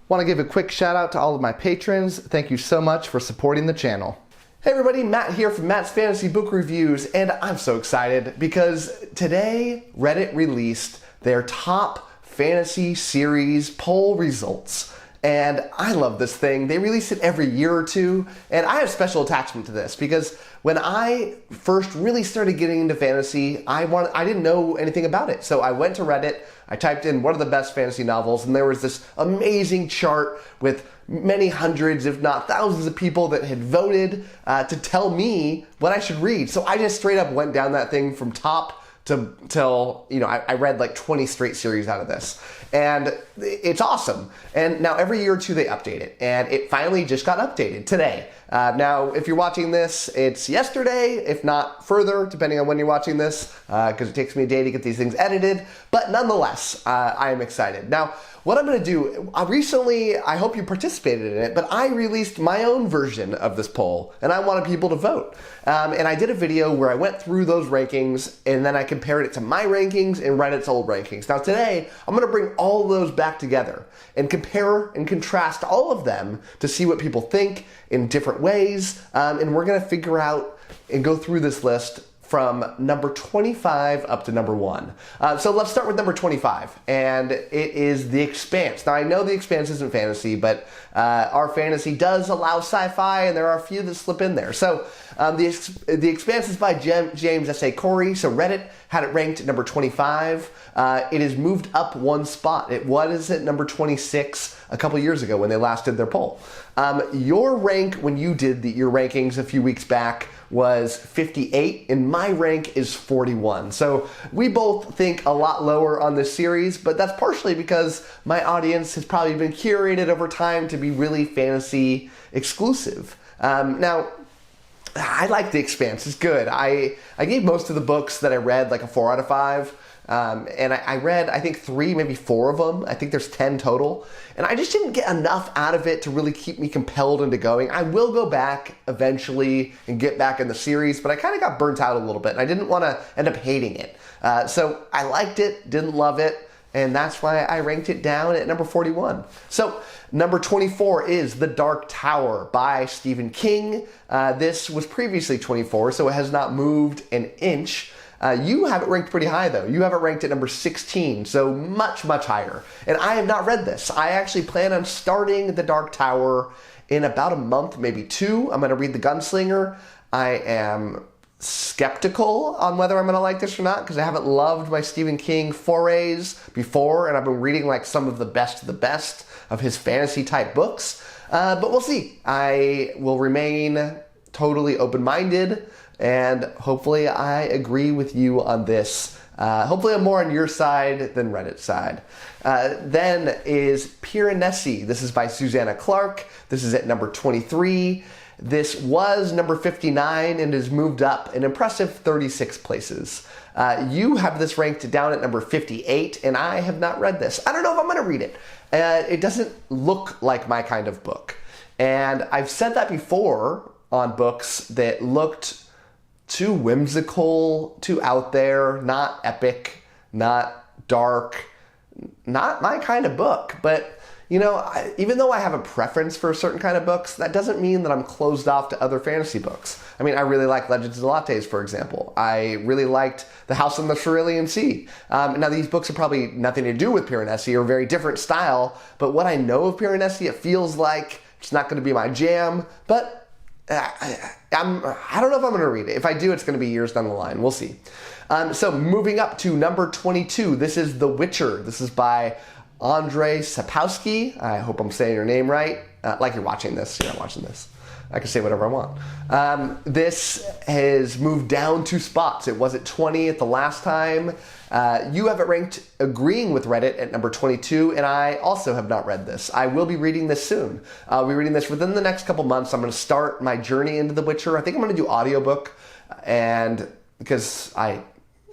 Want to give a quick shout out to all of my patrons. Thank you so much for supporting the channel. Hey everybody, Matt here from Matt's Fantasy Book Reviews, and I'm so excited because today Reddit released their top fantasy series poll results. And I love this thing. They release it every year or two, and I have special attachment to this because when I first really started getting into fantasy, I didn't know anything about it. So I went to Reddit, I typed in what are the best fantasy novels, and there was this amazing chart with many hundreds, if not thousands of people that had voted to tell me what I should read. So I just straight up went down that thing from top till, you know, I read like 20 straight series out of this. And it's awesome. And now every year or two they update it. And it finally just got updated today. Now, if you're watching this, it's yesterday, if not further, depending on when you're watching this, because it takes me a day to get these things edited. But nonetheless, I am excited. Now, what I'm going to do, recently, I hope you participated in it, but I released my own version of this poll, and I wanted people to vote. And I did a video where I went through those rankings, and then I compared it to my rankings and Reddit's old rankings. Now today, I'm going to bring all those back together and compare and contrast all of them to see what people think in different ways, and we're going to figure out and go through this list from number 25 up to number 1. So let's start with number 25, and it is The Expanse. Now I know The Expanse isn't fantasy, but our fantasy does allow sci-fi, and there are a few that slip in there. So The Expanse is by James S.A. Corey, so Reddit had it ranked at number 25. It has moved up one spot. It was at number 26 a couple years ago when they last did their poll. Your rank when you did your rankings a few weeks back was 58, and my rank is 41. So we both think a lot lower on this series, but that's partially because my audience has probably been curated over time to be really fantasy exclusive. Now, I like The Expanse. It's good. I gave most of the books that I read like a 4 out of 5. And I read, I think 3, maybe 4 of them. I think there's 10 total. And I just didn't get enough out of it to really keep me compelled into going. I will go back eventually and get back in the series, but I kind of got burnt out a little bit, and I didn't want to end up hating it. So I liked it, didn't love it, and that's why I ranked it down at number 41. So number 24 is The Dark Tower by Stephen King. This was previously 24, so it has not moved an inch. You have it ranked pretty high, though. You have it ranked at number 16, so much, much higher. And I have not read this. I actually plan on starting The Dark Tower in about a month, maybe 2. I'm going to read The Gunslinger. I am skeptical on whether I'm going to like this or not because I haven't loved my Stephen King forays before, and I've been reading like some of the best of his fantasy-type books. But we'll see. I will remain totally open-minded, and hopefully I agree with you on this. Hopefully I'm more on your side than Reddit's side. Then is Piranesi. This is by Susanna Clark. This is at number 23. This was number 59 and has moved up an impressive 36 places. You have this ranked down at number 58, and I have not read this. I don't know if I'm going to read it. It doesn't look like my kind of book. And I've said that before on books that looked too whimsical, too out there, not epic, not dark, not my kind of book. But, you know, even though I have a preference for a certain kind of books, that doesn't mean that I'm closed off to other fantasy books. I mean, I really like Legends of the Lattes, for example. I really liked The House on the Cerulean Sea. Now, these books are probably nothing to do with Piranesi or very different style, but what I know of Piranesi, it feels like it's not going to be my jam, but I don't know if I'm going to read it. If I do, it's going to be years down the line. We'll see. So moving up to number 22, this is The Witcher. This is by Andrzej Sapkowski. I hope I'm saying your name right. Like you're watching this. You're not watching this. I can say whatever I want. This has moved down 2 spots. It was at 20 at the last time. You have it ranked agreeing with Reddit at number 22, and I also have not read this. I will be reading this soon. I'll be reading this within the next couple months. I'm going to start my journey into The Witcher. I think I'm going to do audiobook, and because I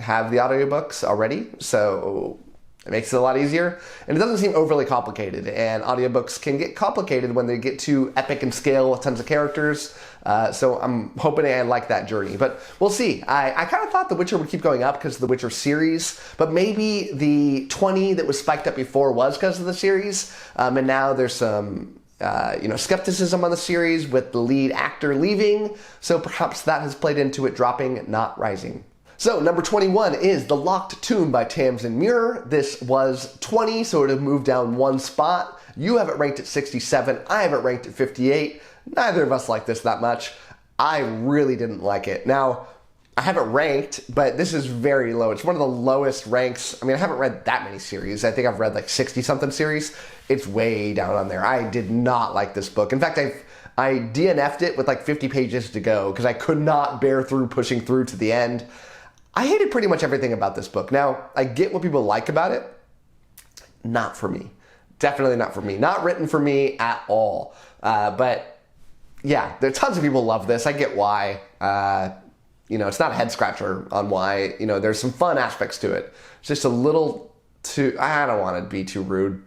have the audiobooks already, so It makes it a lot easier, and it doesn't seem overly complicated, and audiobooks can get complicated when they get too epic in scale with tons of characters, so I'm hoping I like that journey, but we'll see. I kind of thought The Witcher would keep going up because of the Witcher series, but maybe the 20 that was spiked up before was because of the series, and now there's some skepticism on the series with the lead actor leaving, so perhaps that has played into it dropping, not rising. So, number 21 is The Locked Tomb by Tamsin Muir. This was 20, so it would have moved down one spot. You have it ranked at 67. I have it ranked at 58. Neither of us like this that much. I really didn't like it. Now, I have it ranked, but this is very low. It's one of the lowest ranks. I mean, I haven't read that many series. I think I've read like 60-something series. It's way down on there. I did not like this book. In fact, I DNF'd it with like 50 pages to go because I could not bear through pushing through to the end. I hated pretty much everything about this book. Now, I get what people like about it. Not for me. Definitely not for me. Not written for me at all. But yeah, there are tons of people love this. I get why. It's not a head scratcher on why. There's some fun aspects to it. It's just a little too, I don't want to be too rude.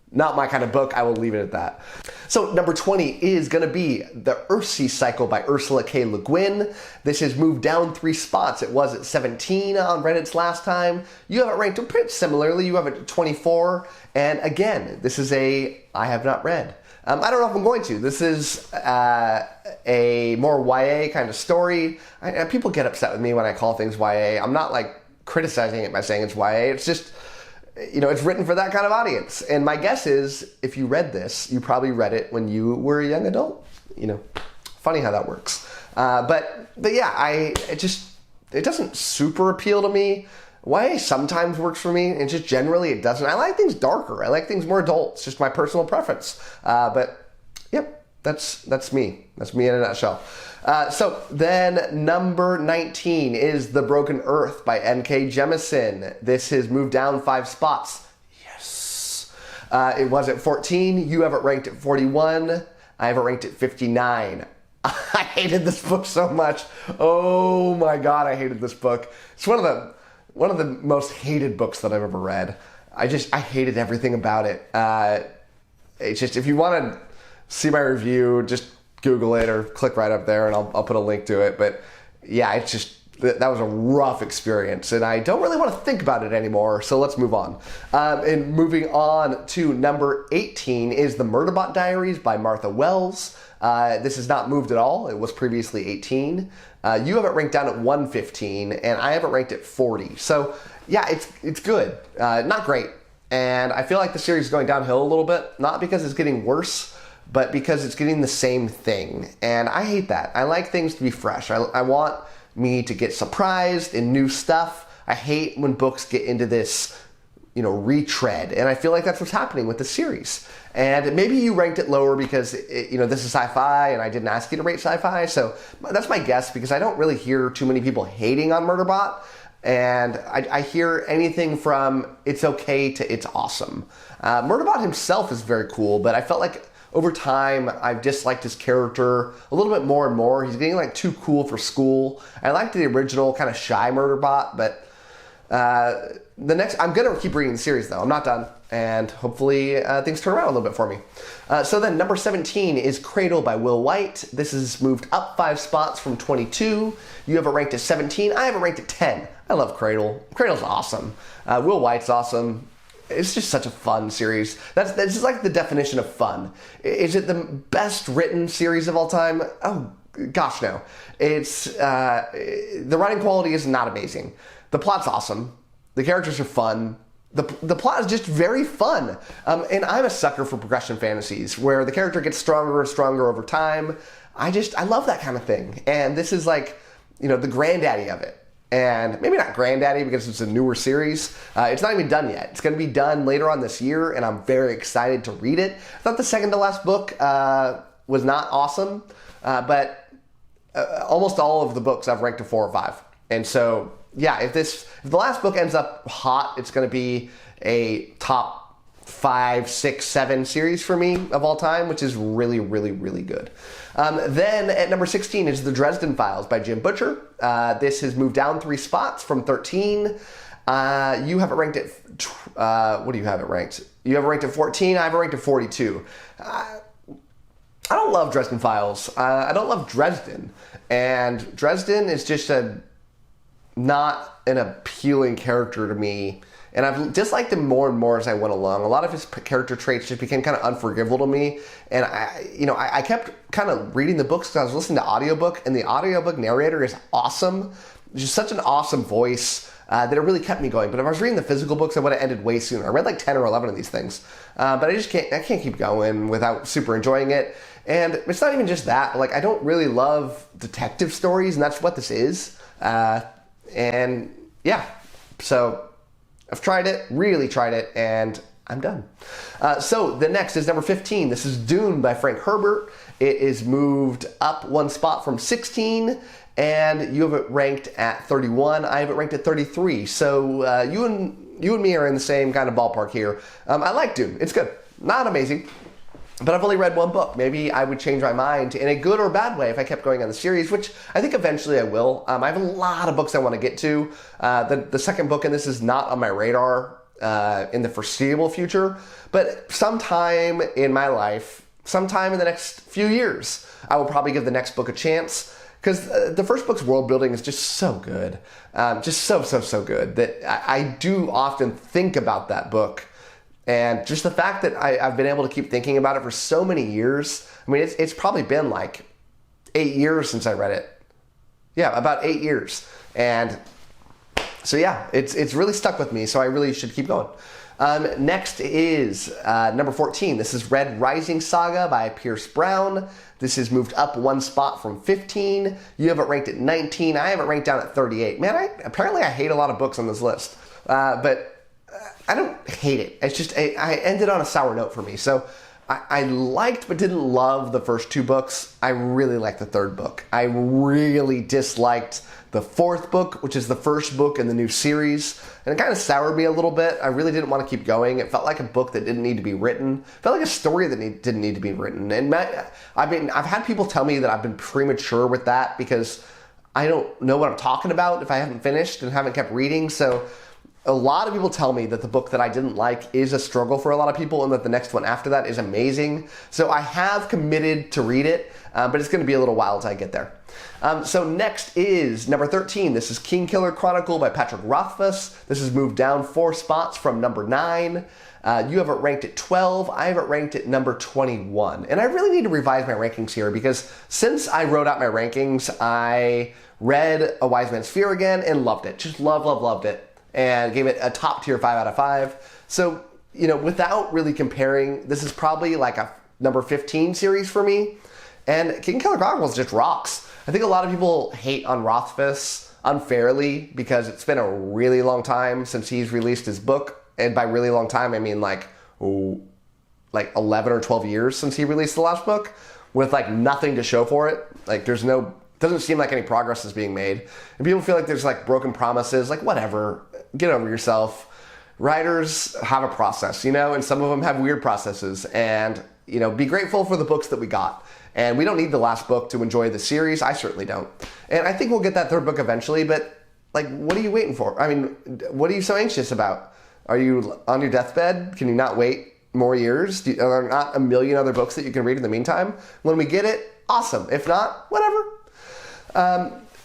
Not my kind of book. I will leave it at that. So number 20 is going to be The Earthsea Cycle by Ursula K. Le Guin. This has moved down 3 spots. It was at 17 on Reddit's last time. You have it ranked pretty similarly. You have it at 24. And again, this is I have not read. I don't know if I'm going to. This is a more YA kind of story. People get upset with me when I call things YA. I'm not like criticizing it by saying it's YA. It's just, it's written for that kind of audience. And my guess is, if you read this, you probably read it when you were a young adult. Funny how that works. But yeah, it doesn't super appeal to me. YA sometimes works for me, and just generally it doesn't. I like things darker. I like things more adult. It's just my personal preference. But yep, that's me. That's me in a nutshell. So then number 19 is The Broken Earth by N.K. Jemisin. This has moved down 5 spots. Yes. It was at 14. You have it ranked at 41. I have it ranked at 59. I hated this book so much. Oh my God, I hated this book. It's one of the most hated books that I've ever read. I hated everything about it. It's just, if you want to see my review, just Google it or click right up there and I'll put a link to it. But yeah, it's just, that was a rough experience and I don't really want to think about it anymore. So let's move on. And moving on to number 18 is The Murderbot Diaries by Martha Wells. This has not moved at all. It was previously 18. You have it ranked down at 115 and I have it ranked at 40. So yeah, it's good. Not great. And I feel like the series is going downhill a little bit, not because it's getting worse, but because it's getting the same thing. And I hate that. I like things to be fresh. I want me to get surprised in new stuff. I hate when books get into this, retread. And I feel like that's what's happening with the series. And maybe you ranked it lower because, this is sci-fi and I didn't ask you to rate sci-fi. So that's my guess because I don't really hear too many people hating on Murderbot. And I hear anything from it's okay to it's awesome. Murderbot himself is very cool, but I felt like over time, I've disliked his character a little bit more and more. He's getting too cool for school. I liked the original kind of shy Murderbot, but I'm going to keep reading the series though. I'm not done, and hopefully things turn around a little bit for me. So then number 17 is Cradle by Will White. This has moved up 5 spots from 22. You have it ranked at 17. I have it ranked at 10. I love Cradle. Cradle's awesome. Will White's awesome. It's just such a fun series. That's just like the definition of fun. Is it the best written series of all time? Oh, gosh, no. It's, the writing quality is not amazing. The plot's awesome. The characters are fun. The plot is just very fun. And I'm a sucker for progression fantasies where the character gets stronger and stronger over time. I love that kind of thing. And this is the granddaddy of it. And maybe not granddaddy because it's a newer series. It's not even done yet. It's going to be done later on this year, and I'm very excited to read it. I thought the second to last book was not awesome, but almost all of the books I've ranked a 4 or 5. And so, yeah, if the last book ends up hot, it's going to be a top 5, 6, 7 series for me of all time, which is really, really, really good. Then at number 16 is The Dresden Files by Jim Butcher. This has moved down 3 spots from 13. You have it ranked at, what do you have it ranked? You have it ranked at 14, I have it ranked at 42. I don't love Dresden Files. I don't love Dresden. And Dresden is just not an appealing character to me. And I've disliked him more and more as I went along. A lot of his character traits just became kind of unforgivable to me. And I kept kind of reading the books because I was listening to audiobook, and the audiobook narrator is awesome. Just such an awesome voice that it really kept me going. But if I was reading the physical books, I would have ended way sooner. I read like 10 or 11 of these things. But I can't keep going without super enjoying it. And it's not even just that. Like, I don't really love detective stories, and that's what this is. And yeah, so I've tried it, really tried it, and I'm done. So the next is number 15. This is Dune by Frank Herbert. It is moved up one spot from 16, and you have it ranked at 31. I have it ranked at 33. So you and me are in the same kind of ballpark here. I like Dune. It's good. Not amazing, but I've only read one book. Maybe I would change my mind in a good or bad way if I kept going on the series, which I think eventually I will. I have a lot of books I want to get to. The second book in this is not on my radar in the foreseeable future, but sometime in my life, sometime in the next few years, I will probably give the next book a chance, because the first book's world building is just so good. Just so good that I do often think about that book. And just the fact that I've been able to keep thinking about it for so many years. I mean, it's probably been like 8 years since I read it. Yeah, about 8 years. And so yeah, it's really stuck with me, so I really should keep going. Next is number 14. This is Red Rising Saga by Pierce Brown. This is moved up one spot from 15. You have it ranked at 19. I have it ranked down at 38. Man, apparently I hate a lot of books on this list. But I don't hate it. It's just, I ended on a sour note for me. So I liked but didn't love the first two books. I really liked the third book. I really disliked the fourth book, which is the first book in the new series. And it kind of soured me a little bit. I really didn't want to keep going. It felt like a book that didn't need to be written. It felt like a story that didn't need to be written. And I've had people tell me that I've been premature with that because I don't know what I'm talking about if I haven't finished and haven't kept reading. So a lot of people tell me that the book that I didn't like is a struggle for a lot of people, and that the next one after that is amazing. So I have committed to read it, but it's going to be a little while until I get there. So next is number 13. This is Kingkiller Chronicle by Patrick Rothfuss. This has moved down 4 spots from number 9. You have it ranked at 12. I have it ranked at number 21. And I really need to revise my rankings here, because since I wrote out my rankings, I read A Wise Man's Fear again and loved it. Just loved it. And gave it a top tier 5 out of 5. So, without really comparing, this is probably like a number 15 series for me. And Kingkiller Chronicles just rocks. I think a lot of people hate on Rothfuss unfairly because it's been a really long time since he's released his book. And by really long time, I mean like 11 or 12 years since he released the last book, with like nothing to show for it. Like doesn't seem like any progress is being made. And people feel like there's like broken promises, like whatever, get over yourself. Writers have a process, and some of them have weird processes, and, be grateful for the books that we got. And we don't need the last book to enjoy the series. I certainly don't. And I think we'll get that third book eventually, but like, what are you waiting for? I mean, what are you so anxious about? Are you on your deathbed? Can you not wait more years? Are there not a million other books that you can read in the meantime? When we get it, awesome. If not, whatever.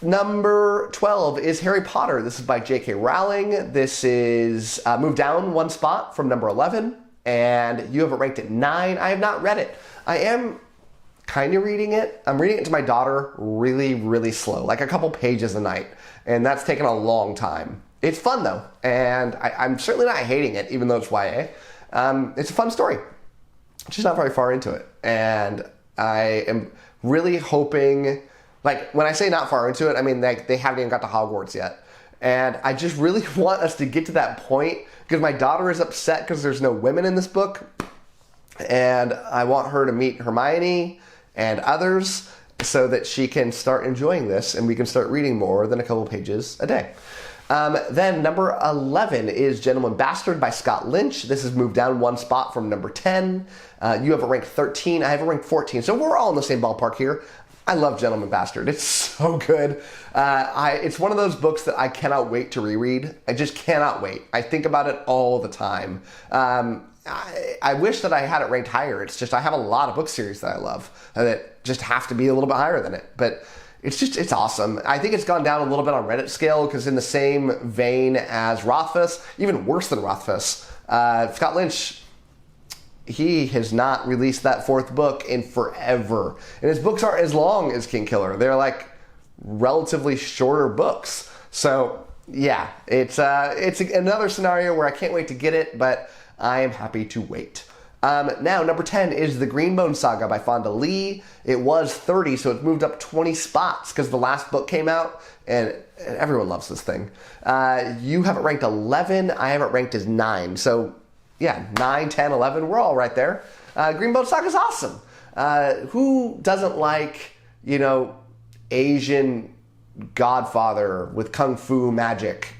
Number 12 is Harry Potter. This is by J.K. Rowling. This is moved down 1 spot from number 11, and you have it ranked at 9. I have not read it. I am kind of reading it. I'm reading it to my daughter really, really slow, like a couple pages a night, and that's taken a long time. It's fun, though, and I'm certainly not hating it, even though it's YA. It's a fun story. Just not very far into it, and I am really hoping... Like, when I say not far into it, I mean they haven't even got to Hogwarts yet. And I just really want us to get to that point, because my daughter is upset because there's no women in this book. And I want her to meet Hermione and others so that she can start enjoying this and we can start reading more than a couple pages a day. Then number 11 is Gentleman Bastard by Scott Lynch. This has moved down 1 spot from number 10. You have it ranked 13. I have it ranked 14. So we're all in the same ballpark here. I love Gentleman Bastard. It's so good. It's one of those books that I cannot wait to reread. I just cannot wait. I think about it all the time. I wish that I had it ranked higher. It's just I have a lot of book series that I love that just have to be a little bit higher than it. But it's awesome. I think it's gone down a little bit on Reddit scale because in the same vein as Rothfuss, even worse than Rothfuss, Scott Lynch, he has not released that fourth book in forever. And his books aren't as long as Kingkiller. They're like relatively shorter books. So yeah, it's another scenario where I can't wait to get it, but I am happy to wait. Now, number 10 is The Greenbone Saga by Fonda Lee. It was 30, so it's moved up 20 spots because the last book came out, and everyone loves this thing. You have it ranked 11. I have it ranked as 9. So yeah, 9, 10, 11, we're all right there. Greenbone Saga is awesome. Who doesn't like, Asian Godfather with Kung Fu magic?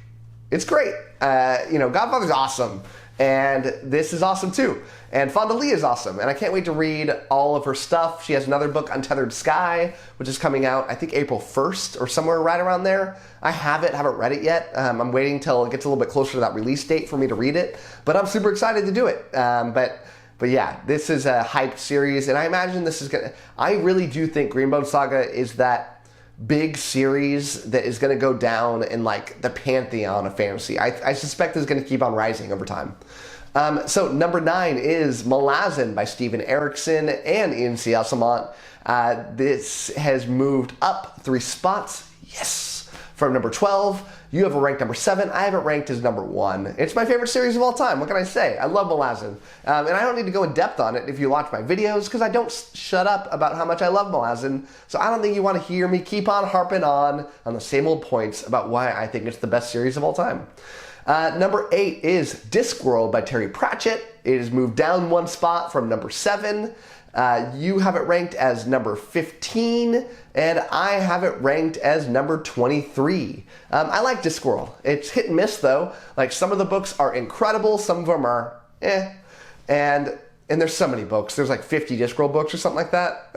It's great. Godfather's awesome. And this is awesome too. And Fonda Lee is awesome. And I can't wait to read all of her stuff. She has another book, Untethered Sky, which is coming out, I think, April 1st or somewhere right around there. I haven't read it yet. I'm waiting till it gets a little bit closer to that release date for me to read it. But I'm super excited to do it. But yeah, this is a hyped series. And I imagine this is going to... I really do think Greenbone Saga is that big series that is going to go down in like the pantheon of fantasy. I suspect it's going to keep on rising over time. So number 9 is Malazan by Steven Erikson and Ian C. Alsamont. This has moved up 3 spots. Yes! From number 12. You have it ranked number 7. I have it ranked as number 1. It's my favorite series of all time. What can I say? I love Malazan. And I don't need to go in depth on it if you watch my videos because I don't shut up about how much I love Malazan. So I don't think you want to hear me keep on harping on the same old points about why I think it's the best series of all time. Number 8 is Discworld by Terry Pratchett. It has moved down 1 spot from number 7. You have it ranked as number 15, and I have it ranked as number 23. I like Discworld. It's hit and miss, though. Like, some of the books are incredible, some of them are and there's so many books. There's like 50 Discworld books or something like that.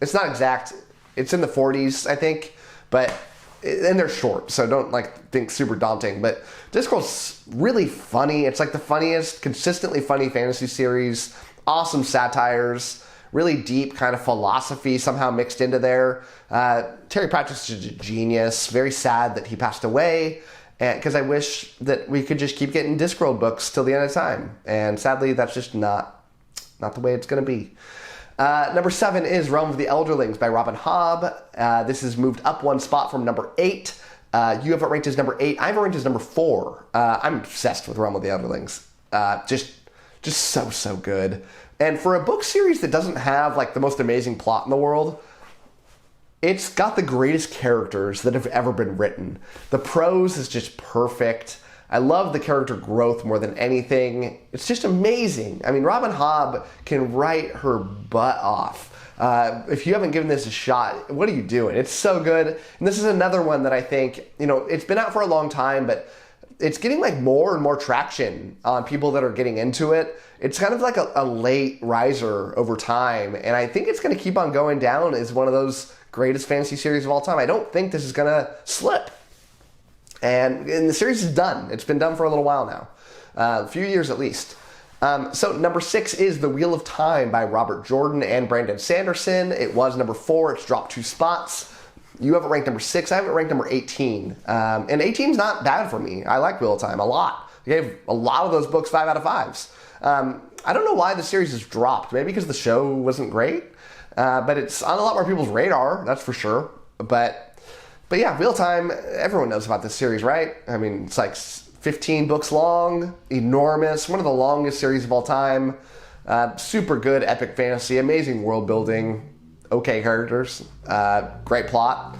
It's not exact. It's in the 40s, I think, and they're short, so don't think super daunting. But Discworld's really funny. It's like the funniest, consistently funny fantasy series. Awesome satires, really deep kind of philosophy somehow mixed into there. Terry Pratchett's just a genius. Very sad that he passed away, because I wish that we could just keep getting Discworld books till the end of time. And sadly, that's just not the way it's going to be. Number 7 is Realm of the Elderlings by Robin Hobb. This has moved up 1 spot from number 8. You have it ranked as number 8. I have it ranked as number 4. I'm obsessed with Realm of the Elderlings. Just so good. And for a book series that doesn't have like the most amazing plot in the world, it's got the greatest characters that have ever been written. The prose is just perfect. I love the character growth more than anything. It's just amazing. I mean, Robin Hobb can write her butt off. If you haven't given this a shot, what are you doing? It's so good. And this is another one that I think, it's been out for a long time, but it's getting like more and more traction on people that are getting into it. It's kind of like a late riser over time, and I think it's going to keep on going down as one of those greatest fantasy series of all time. I don't think this is going to slip. And the series is done. It's been done for a little while now, a few years at least. So number 6 is The Wheel of Time by Robert Jordan and Brandon Sanderson. It was number 4. It's dropped 2 spots. You have it ranked number 6. I have it ranked number 18. And 18 is not bad for me. I like Wheel of Time a lot. I gave a lot of those books 5 out of 5s. I don't know why the series has dropped. Maybe because the show wasn't great. But it's on a lot more people's radar, that's for sure. But yeah, Wheel of Time, everyone knows about this series, right? I mean, it's like 15 books long, enormous, one of the longest series of all time. Super good epic fantasy, amazing world building. Okay characters, great plot,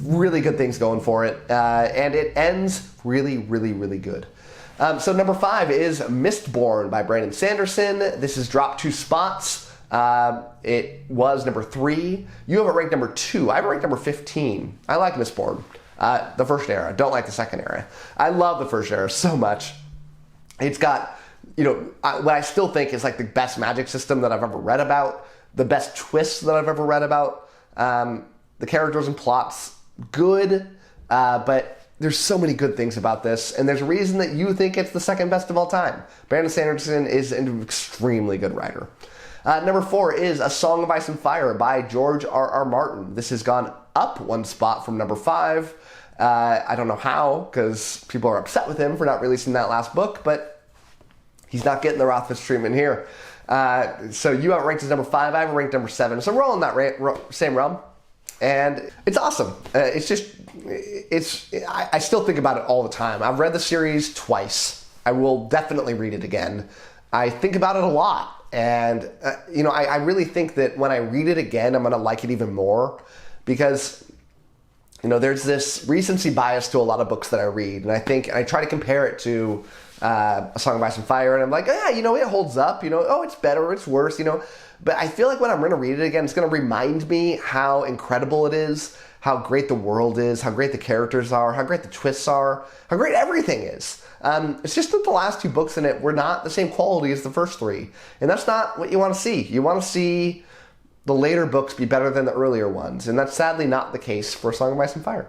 really good things going for it, and it ends really, really, really good. So number 5 is Mistborn by Brandon Sanderson. This has dropped 2 spots. It was number 3. You have it ranked number 2. I have it ranked number 15. I like Mistborn, the first era. Don't like the second era. I love the first era so much. It's got, what I still think is like the best magic system that I've ever read about. The best twists that I've ever read about. The characters and plots, good, but there's so many good things about this, and there's a reason that you think it's the second best of all time. Brandon Sanderson is an extremely good writer. Number 4 is A Song of Ice and Fire by George R.R. Martin. This has gone up 1 spot from number 5. I don't know how, because people are upset with him for not releasing that last book, but he's not getting the Rothfuss treatment here. So you have it ranked as number 5, I have it ranked number 7. So we're all in that same realm. And it's awesome. I still think about it all the time. I've read the series twice. I will definitely read it again. I think about it a lot. And, I really think that when I read it again, I'm going to like it even more because, there's this recency bias to a lot of books that I read. And I try to compare it to A Song of Ice and Fire. And I'm like, it holds up. It's better, it's worse, But I feel like when I'm going to read it again, it's going to remind me how incredible it is, how great the world is, how great the characters are, how great the twists are, how great everything is. It's just that the last 2 books in it were not the same quality as the first 3. And that's not what you want to see. You want to see the later books be better than the earlier ones. And that's sadly not the case for A Song of Ice and Fire.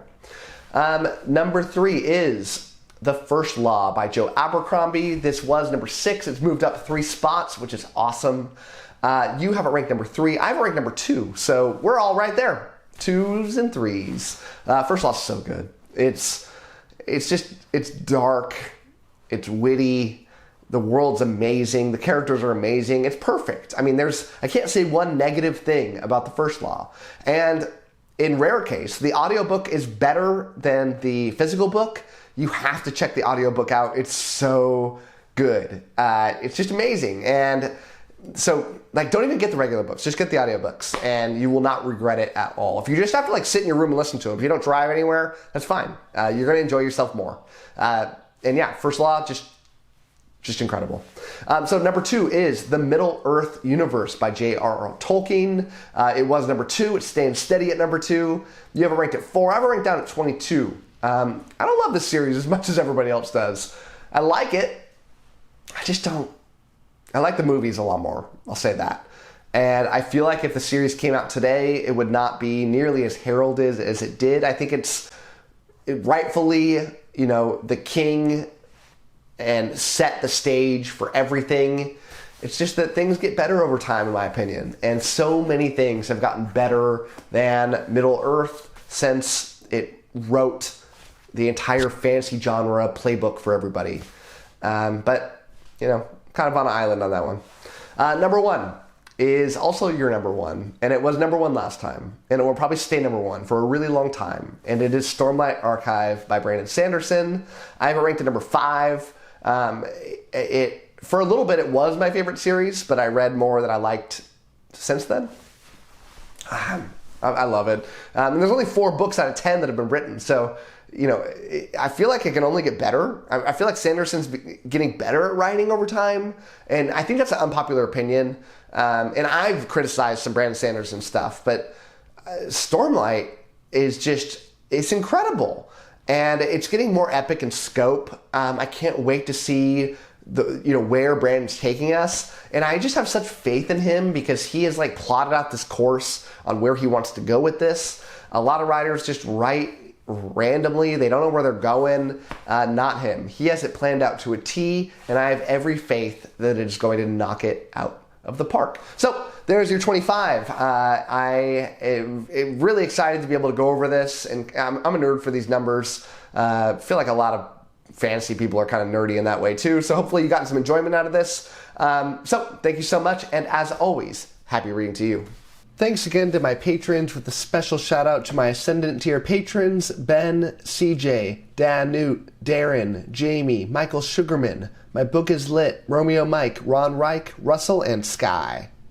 Number 3 is The First Law by Joe Abercrombie. This was number 6. It's moved up 3 spots, which is awesome. You have it ranked number 3. I have it ranked number 2. So we're all right there. 2s and 3s. First Law is so good. It's dark. It's witty. The world's amazing. The characters are amazing. It's perfect. I can't say one negative thing about The First Law. And in rare case, the audiobook is better than the physical book. You have to check the audiobook out. It's so good. It's just amazing. And so, don't even get the regular books. Just get the audiobooks, and you will not regret it at all. If you just have to, sit in your room and listen to them, if you don't drive anywhere, that's fine. You're going to enjoy yourself more. And yeah, First Law, just incredible. So number 2 is The Middle-earth Universe by J.R.R. Tolkien. It was number 2. It's staying steady at number 2. You have it ranked at 4. I have it ranked down at 22. I don't love this series as much as everybody else does. I like it. I just don't. I like the movies a lot more. I'll say that. And I feel like if the series came out today, it would not be nearly as heralded as it did. I think it's rightfully, the king and set the stage for everything. It's just that things get better over time, in my opinion. And so many things have gotten better than Middle-earth since it wrote the entire fantasy genre playbook for everybody. But, kind of on an island on that one. Number 1 is also your number 1, and it was number 1 last time, and it will probably stay number 1 for a really long time, and it is Stormlight Archive by Brandon Sanderson. I have it ranked at number 5. For a little bit, it was my favorite series, but I read more that I liked since then. I love it. And there's only 4 books out of 10 that have been written, so I feel like it can only get better. I feel like Sanderson's getting better at writing over time, and I think that's an unpopular opinion. And I've criticized some Brandon Sanderson stuff, but Stormlight is it's incredible. And it's getting more epic in scope. I can't wait to see where Brandon's taking us. And I just have such faith in him because he has plotted out this course on where he wants to go with this. A lot of writers just write randomly. They don't know where they're going. Not him. He has it planned out to a T, and I have every faith that it is going to knock it out of the park. So there's your 25. I am really excited to be able to go over this, and I'm a nerd for these numbers. I feel like a lot of fantasy people are kind of nerdy in that way too, so hopefully you gotten some enjoyment out of this. So thank you so much, and as always, happy reading to you. Thanks again to my patrons, with a special shout out to my Ascendant tier patrons, Ben, CJ, Dan Newt, Darren, Jamie, Michael Sugarman, My Book is Lit, Romeo Mike, Ron Reich, Russell, and Sky.